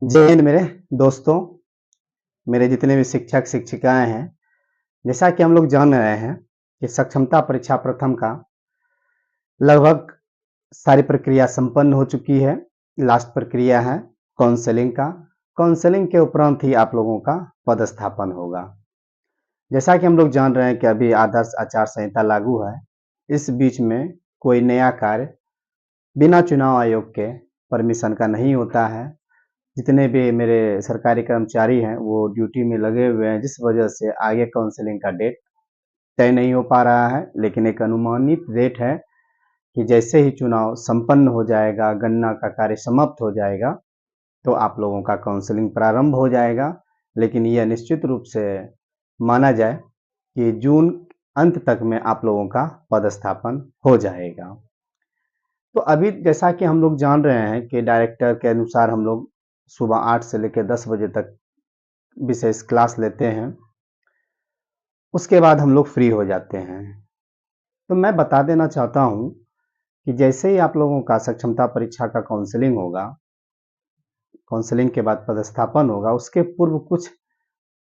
जय हिंद मेरे दोस्तों, मेरे जितने भी शिक्षक शिक्षिकाएं हैं। जैसा कि हम लोग जान रहे हैं कि सक्षमता परीक्षा प्रथम का लगभग सारी प्रक्रिया संपन्न हो चुकी है। लास्ट प्रक्रिया है काउंसलिंग का। काउंसलिंग के उपरांत ही आप लोगों का पदस्थापन होगा। जैसा कि हम लोग जान रहे हैं कि अभी आदर्श आचार संहिता लागू है। इस बीच में कोई नया कार्य बिना चुनाव आयोग के परमिशन का नहीं होता है। जितने भी मेरे सरकारी कर्मचारी हैं वो ड्यूटी में लगे हुए हैं, जिस वजह से आगे काउंसलिंग का डेट तय नहीं हो पा रहा है। लेकिन एक अनुमानित डेट है कि जैसे ही चुनाव संपन्न हो जाएगा, गणना का कार्य समाप्त हो जाएगा, तो आप लोगों का काउंसलिंग प्रारंभ हो जाएगा। लेकिन यह निश्चित रूप से माना जाए कि जून अंत तक में आप लोगों का पदस्थापन हो जाएगा। तो अभी जैसा कि हम लोग जान रहे हैं कि डायरेक्टर के अनुसार हम लोग सुबह 8 से लेकर 10 बजे तक विशेष क्लास लेते हैं। उसके बाद हम लोग फ्री हो जाते हैं। तो मैं बता देना चाहता हूं कि जैसे ही आप लोगों का सक्षमता परीक्षा का काउंसलिंग होगा, काउंसलिंग के बाद पदस्थापन होगा, उसके पूर्व कुछ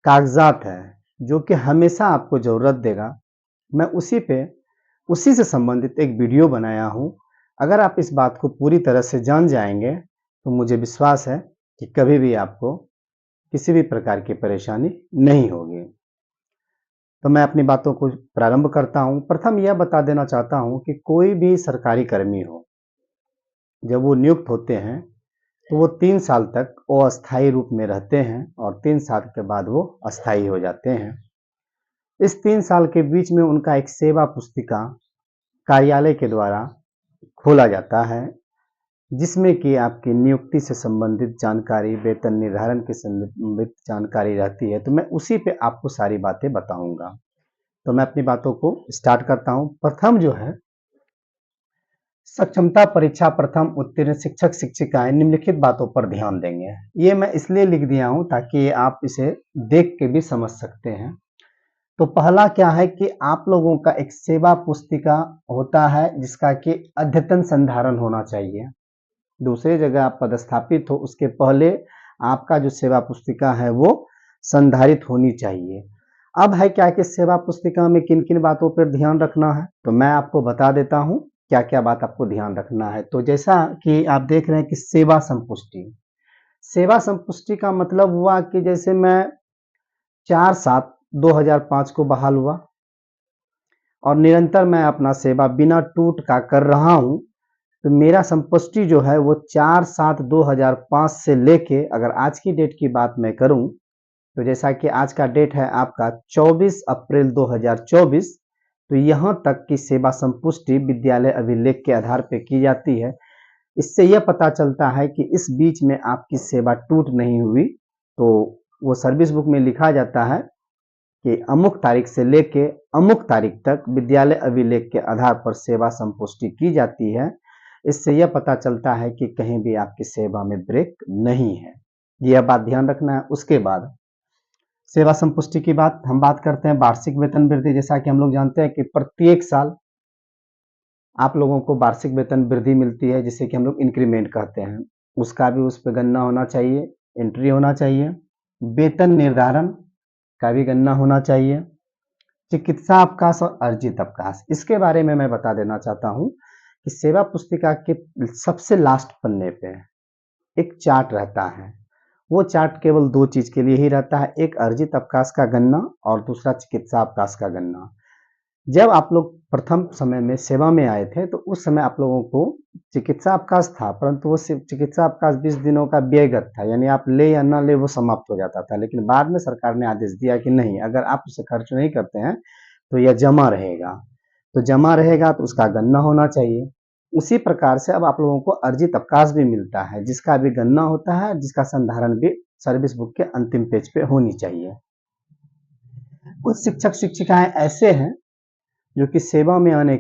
कागजात हैं जो कि हमेशा आपको जरूरत देगा। मैं उसी से संबंधित एक वीडियो बनाया हूं। अगर आप इस बात को पूरी तरह से जान जाएंगे तो मुझे विश्वास है कि कभी भी आपको किसी भी प्रकार की परेशानी नहीं होगी। तो मैं अपनी बातों को प्रारंभ करता हूं। प्रथम यह बता देना चाहता हूं कि कोई भी सरकारी कर्मी हो, जब वो नियुक्त होते हैं तो वो 3 साल तक अस्थायी रूप में रहते हैं और 3 साल के बाद वो अस्थायी हो जाते हैं। इस 3 साल के बीच में उनका एक सेवा पुस्तिका कार्यालय के द्वारा खोला जाता है, जिसमें कि आपकी नियुक्ति से संबंधित जानकारी, वेतन निर्धारण के संबंधित जानकारी रहती है। तो मैं उसी पे आपको सारी बातें बताऊंगा। तो मैं अपनी बातों को स्टार्ट करता हूं। प्रथम जो है, सक्षमता परीक्षा प्रथम उत्तीर्ण शिक्षक शिक्षिकाएं निम्नलिखित बातों पर ध्यान देंगे। ये मैं इसलिए लिख दिया हूं ताकि आप इसे देख के भी समझ सकते हैं। तो पहला क्या है कि आप लोगों का एक सेवा पुस्तिका होता है जिसका कि अद्यतन संधारण होना चाहिए। दूसरी जगह आप पदस्थापित हो उसके पहले आपका जो सेवा पुस्तिका है वो संधारित होनी चाहिए। अब है क्या कि सेवा पुस्तिका में किन किन बातों पर ध्यान रखना है, तो मैं आपको बता देता हूं क्या क्या बात आपको ध्यान रखना है। तो जैसा कि आप देख रहे हैं कि सेवा संपुष्टि, सेवा संपुष्टि का मतलब हुआ कि जैसे मैं 4/7/2005 को बहाल हुआ और निरंतर मैं अपना सेवा बिना टूट का कर रहा हूं, तो मेरा संपुष्टि जो है वो 4/7/2005 से लेके, अगर आज की डेट की बात मैं करूं तो जैसा कि आज का डेट है आपका 24 अप्रैल 2024, तो यहां तक की सेवा संपुष्टि विद्यालय अभिलेख के आधार पर की जाती है। इससे यह पता चलता है कि इस बीच में आपकी सेवा टूट नहीं हुई। तो वो सर्विस बुक में लिखा जाता है कि अमुक तारीख से लेके अमुक तारीख तक विद्यालय अभिलेख के आधार पर सेवा संपुष्टि की जाती है। इससे यह पता चलता है कि कहीं भी आपकी सेवा में ब्रेक नहीं है। यह बात ध्यान रखना है। उसके बाद सेवा संपुष्टि की हम बात करते हैं वार्षिक वेतन वृद्धि। जैसा कि हम लोग जानते हैं कि प्रत्येक साल आप लोगों को वार्षिक वेतन वृद्धि मिलती है, जिसे कि हम लोग इंक्रीमेंट कहते हैं। उसका भी उस पर गणना होना चाहिए, एंट्री होना चाहिए। वेतन निर्धारण का भी गणना होना चाहिए। चिकित्सा अवकाश और अर्जित अवकाश, इसके बारे में मैं बता देना चाहता हूं कि सेवा पुस्तिका के सबसे लास्ट पन्ने पे एक चार्ट रहता है। वो चार्ट केवल 2 चीज के लिए ही रहता है, एक अर्जित अवकाश का गणना और दूसरा चिकित्सा अवकाश का गणना। जब आप लोग प्रथम समय में सेवा में आए थे तो उस समय आप लोगों को चिकित्सा अवकाश था, परंतु वो चिकित्सा अवकाश 20 दिनों का व्ययगत था, यानी आप ले या ना ले वो समाप्त हो जाता था। लेकिन बाद में सरकार ने आदेश दिया कि नहीं, अगर आप उसे खर्च नहीं करते हैं तो यह जमा रहेगा। तो जमा रहेगा तो उसका गणना होना चाहिए। उसी प्रकार से अब आप लोगों को अर्जित अवकाश भी मिलता है, जिसका भी गणना होता है, जिसका संधारण भी सर्विस बुक के अंतिम पेज पे होनी चाहिए। कुछ शिक्षक शिक्षिकाएं ऐसे हैं जो कि सेवा में आने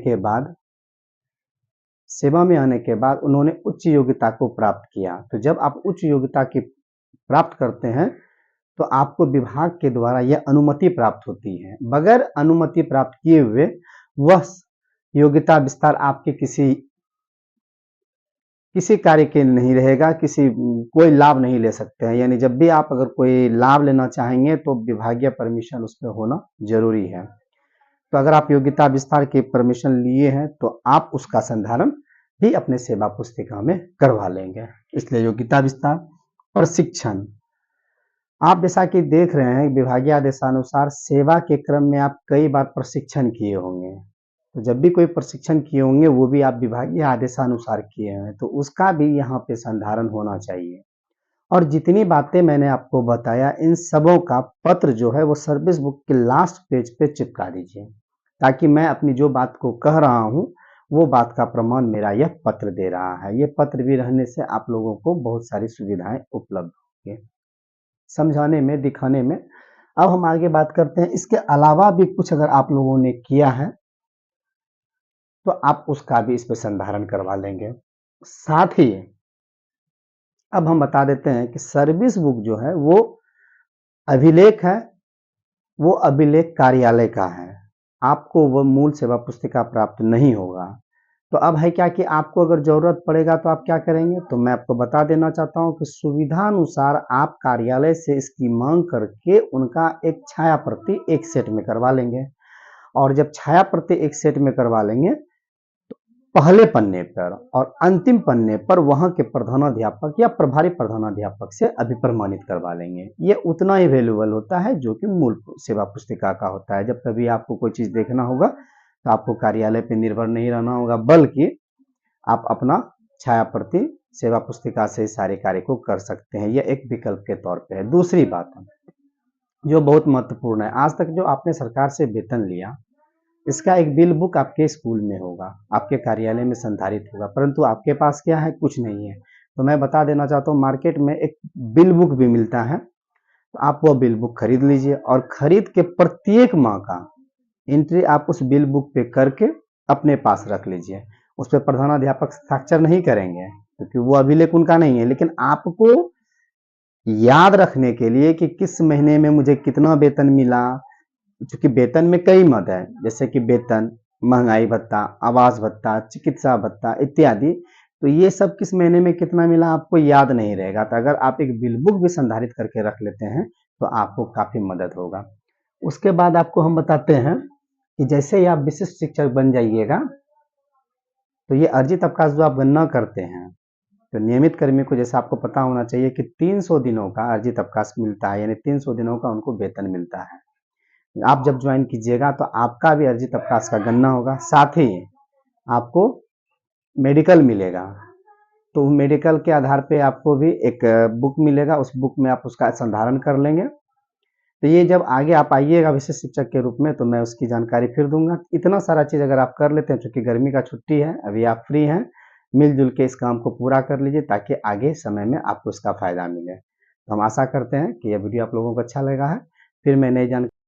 के बाद उन्होंने उच्च योग्यता को प्राप्त किया। तो जब आप उच्च योग्यता की प्राप्त करते हैं तो आपको विभाग के द्वारा यह अनुमति प्राप्त होती है। बगैर अनुमति प्राप्त किए हुए वह योग्यता विस्तार आपके किसी किसी कार्य के नहीं रहेगा, कोई लाभ नहीं ले सकते हैं। यानी जब भी आप अगर कोई लाभ लेना चाहेंगे तो विभागीय परमिशन उस पे होना जरूरी है। तो अगर आप योग्यता विस्तार की परमिशन लिए हैं तो आप उसका संधारण भी अपने सेवा पुस्तिका में करवा लेंगे। इसलिए योग्यता विस्तार प्रशिक्षण, आप जैसा कि देख रहे हैं विभागीय आदेशानुसार सेवा के क्रम में आप कई बार प्रशिक्षण किए होंगे। तो जब भी कोई प्रशिक्षण किए होंगे वो भी आप विभागीय आदेशानुसार किए हैं, तो उसका भी यहाँ पे संधारण होना चाहिए। और जितनी बातें मैंने आपको बताया इन सबों का पत्र जो है वो सर्विस बुक के लास्ट पेज पे चिपका दीजिए, ताकि मैं अपनी जो बात को कह रहा हूँ वो बात का प्रमाण मेरा यह पत्र दे रहा है। ये पत्र भी रहने से आप लोगों को बहुत सारी सुविधाएं उपलब्ध होंगी समझाने में, दिखाने में। अब हम आगे बात करते हैं, इसके अलावा भी कुछ अगर आप लोगों ने किया है तो आप उसका भी इस पे संधारण करवा लेंगे। साथ ही अब हम बता देते हैं कि सर्विस बुक जो है वो अभिलेख है, वो अभिलेख कार्यालय का है, आपको वो मूल सेवा पुस्तिका प्राप्त नहीं होगा। तो अब है क्या कि आपको अगर जरूरत पड़ेगा तो आप क्या करेंगे, तो मैं आपको बता देना चाहता हूं कि सुविधा अनुसार आप कार्यालय से इसकी मांग करके उनका एक छाया प्रति एक सेट में करवा लेंगे। और जब छाया प्रति एक सेट में करवा लेंगे तो पहले पन्ने पर और अंतिम पन्ने पर वहां के प्रधानाध्यापक या प्रभारी प्रधानाध्यापक से अभिप्रमाणित करवा लेंगे। ये उतना ही वैल्यूएबल होता है जो कि मूल सेवा पुस्तिका का होता है। जब कभी आपको कोई चीज देखना होगा तो आपको कार्यालय पर निर्भर नहीं रहना होगा, बल्कि आप अपना छाया प्रति सेवा पुस्तिका से सारे कार्य को कर सकते हैं। यह एक विकल्प के तौर पे है। दूसरी बात जो बहुत महत्वपूर्ण है, आज तक जो आपने सरकार से वेतन लिया इसका एक बिल बुक आपके स्कूल में होगा, आपके कार्यालय में संधारित होगा, परंतु आपके पास क्या है, कुछ नहीं है। तो मैं बता देना चाहता हूँ मार्केट में एक बिल बुक भी मिलता है, तो आप वो बिल बुक खरीद लीजिए और खरीद के प्रत्येक माह का एंट्री आप उस बिल बुक पे करके अपने पास रख लीजिए। उस पर प्रधानाध्यापक हस्ताक्षर नहीं करेंगे क्योंकि वो अभिलेख उनका नहीं है, लेकिन आपको याद रखने के लिए कि किस महीने में मुझे कितना वेतन मिला, क्योंकि वेतन में कई मद है, जैसे कि वेतन, महंगाई भत्ता, आवास भत्ता, चिकित्सा भत्ता इत्यादि। तो ये सब किस महीने में कितना मिला आपको याद नहीं रहेगा, तो अगर आप एक बिल बुक भी संधारित करके रख लेते हैं तो आपको काफी मदद होगा। उसके बाद आपको हम बताते हैं कि जैसे ही आप विशिष्ट शिक्षक बन जाइएगा तो ये अर्जित अवकाश जो आप गणना करते हैं, तो नियमित कर्मी को जैसा आपको पता होना चाहिए कि 300 दिनों का अर्जित अवकाश मिलता है, यानी 300 दिनों का उनको वेतन मिलता है। आप जब ज्वाइन कीजिएगा तो आपका भी अर्जित अवकाश का गणना होगा, साथ ही आपको मेडिकल मिलेगा। तो मेडिकल के आधार पे आपको भी एक बुक मिलेगा, उस बुक में आप उसका संधारण कर लेंगे। तो ये जब आगे आप आइएगा विशेष शिक्षक के रूप में तो मैं उसकी जानकारी फिर दूंगा। इतना सारा चीज अगर आप कर लेते हैं, चूंकि गर्मी का छुट्टी है, अभी आप फ्री हैं, मिलजुल के इस काम को पूरा कर लीजिए ताकि आगे समय में आपको इसका फायदा मिले। तो हम आशा करते हैं कि यह वीडियो आप लोगों को अच्छा लगा है। फिर मैं नई जानकारी